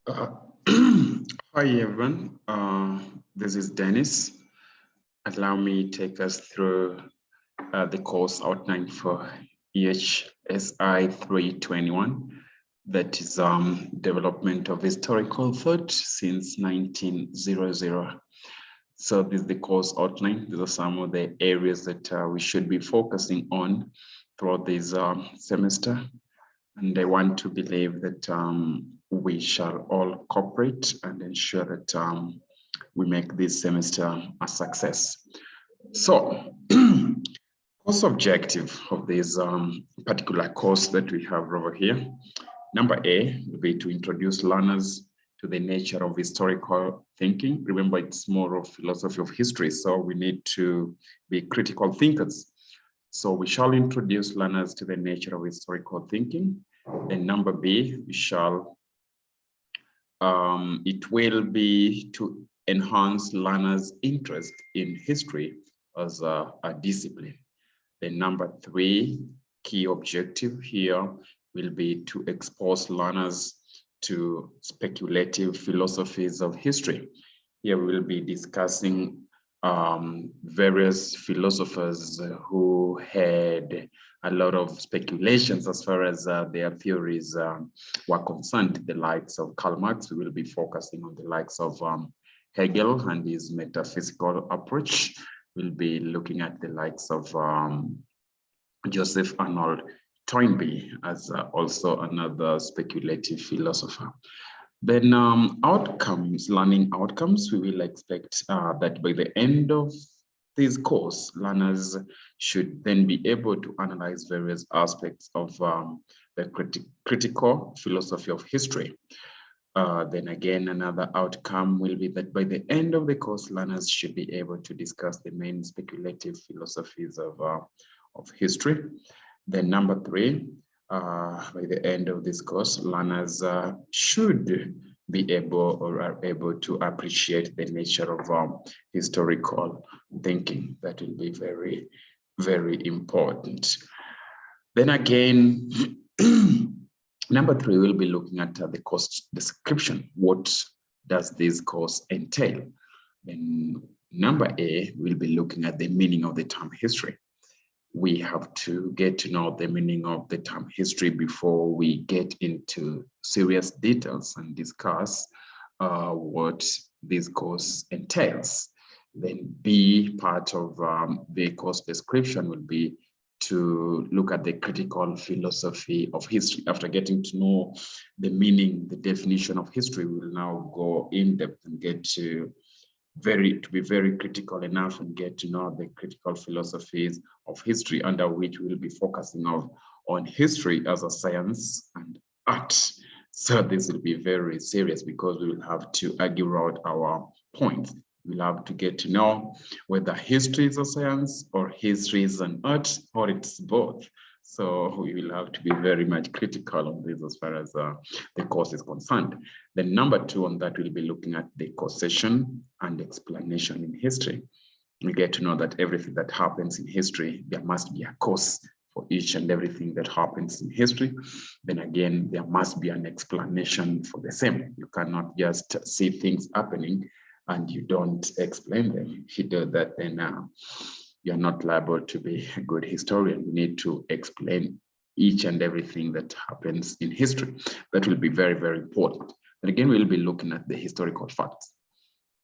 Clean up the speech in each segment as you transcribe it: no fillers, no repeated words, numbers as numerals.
Uh, Hi everyone, this is Dennis. Allow me to take us through the course outline for EHSI 321, that is development of historical thought since 1900. So this is the course outline. These are some of the areas that we should be focusing on throughout this semester. And I want to believe that we shall all cooperate and ensure that we make this semester a success. So, course objective of this particular course that we have over here. Number A will be to introduce learners to the nature of historical thinking. Remember, it's more of philosophy of history, so we need to be critical thinkers. So we shall introduce learners to the nature of historical thinking. And number B, we shall, it will be to enhance learners' interest in history as a discipline. The number 3 key objective here will be to expose learners to speculative philosophies of history. Here we will be discussing various philosophers who had a lot of speculations as far as their theories were concerned. The likes of Karl Marx, we will be focusing on the likes of Hegel and his metaphysical approach. We'll be looking at the likes of Joseph Arnold Toynbee as also another speculative philosopher. Then outcomes, learning outcomes, we will expect that by the end of this course, learners should then be able to analyze various aspects of the critical philosophy of history. Then again, another outcome will be that by the end of the course, learners should be able to discuss the main speculative philosophies of history. Then number 3, by the end of this course, learners should be able or are able to appreciate the nature of historical thinking. That will be very, very important. Then again, number 3, we'll be looking at the course description. What does this course entail? Then number A, we'll be looking at the meaning of the term history. We have to get to know the meaning of the term history before we get into serious details and discuss what this course entails. Then B, part of the course description will be to look at the critical philosophy of history. After getting to know the meaning, the definition of history, we will now go in depth and get to be very critical enough and get to know the critical philosophies of history, under which we'll be focusing on history as a science and art. So this will be very serious because we will have to argue out our points. We'll have to get to know whether history is a science or history is an art or it's both. So we will have to be very much critical on this as far as the course is concerned. Then number 2 on that, we'll be looking at the causation and explanation in history. We get to know that everything that happens in history, there must be a cause for each and everything that happens in history. Then again, there must be an explanation for the same. You cannot just see things happening and you don't explain them. If you do that, then you're not liable to be a good historian. You need to explain each and everything that happens in history. That will be very, very important. And again, we'll be looking at the historical facts.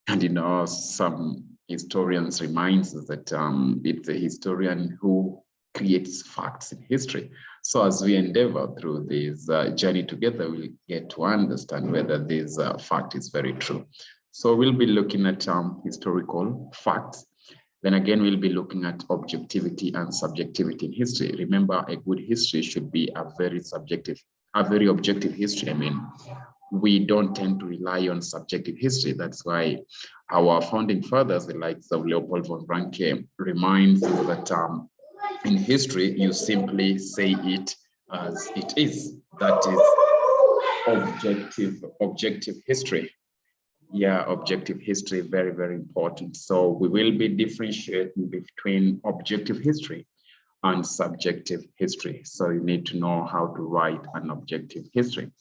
And some historians reminds us that it's a historian who creates facts in history. So as we endeavor through this journey together, we'll get to understand whether this fact is very true. So we'll be looking at historical facts. Then again, we'll be looking at objectivity and subjectivity in history. Remember, a good history should be a very objective history. I mean, we don't tend to rely on subjective history. That's why our founding fathers, the likes of Leopold von Ranke, reminds us that in history, you simply say it as it is. That is objective history. Yeah, objective history, very, very important. So we will be differentiating between objective history and subjective history. So you need to know how to write an objective history.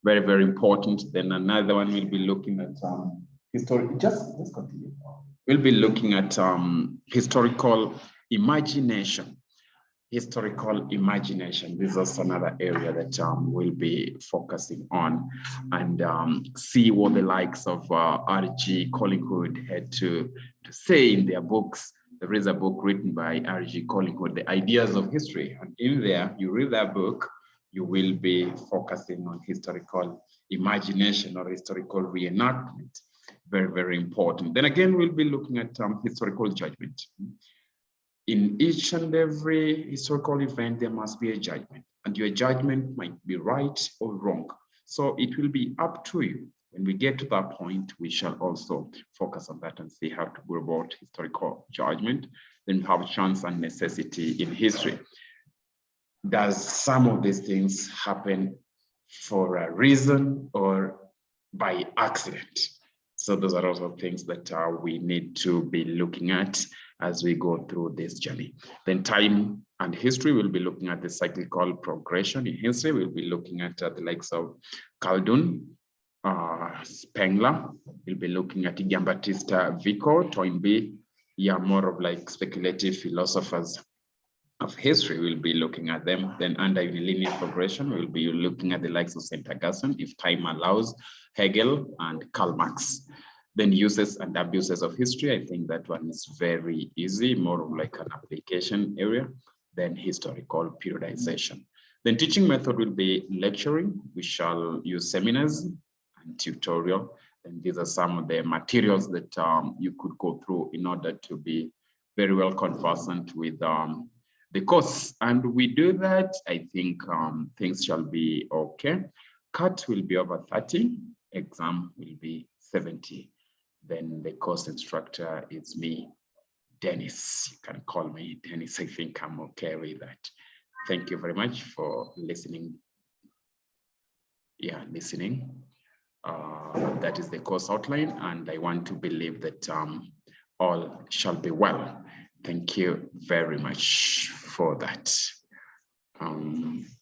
very, very important. Then another one will be looking at history. Just continue. We'll be looking at historical imagination. Historical imagination. This is another area that we'll be focusing on, and see what the likes of R.G. Collingwood had to say in their books. There is a book written by R.G. Collingwood, The Ideas of History. And in there, you read that book, you will be focusing on historical imagination or historical reenactment. Very, very important. Then again, we'll be looking at historical judgment. In each and every historical event, there must be a judgment, and your judgment might be right or wrong. So it will be up to you. When we get to that point, we shall also focus on that and see how to go about historical judgment. Then we have chance and necessity in history. Does some of these things happen for a reason or by accident? So those are also things that we need to be looking at as we go through this journey. Then time and history, we'll be looking at the cyclical progression in history. We'll be looking at the likes of Khaldun, Spengler. We'll be looking at Giambattista Vico, Toynbee. Yeah, more of like speculative philosophers of history. We'll be looking at them. Then under unilinear progression, we'll be looking at the likes of St. Augustine, if time allows, Hegel, and Karl Marx. Then uses and abuses of history. I think that one is very easy, more of like an application area. Then historical periodization. Then teaching method will be lecturing. We shall use seminars and tutorial. And these are some of the materials that you could go through in order to be very well conversant with the course. And we do that, I think things shall be okay. Cut will be over 30, exam will be 70. Then the course instructor is me, Dennis. You can call me Dennis. I think I'm okay with that. Thank you very much for listening. Yeah, listening. That is the course outline, and I want to believe that all shall be well. Thank you very much for that.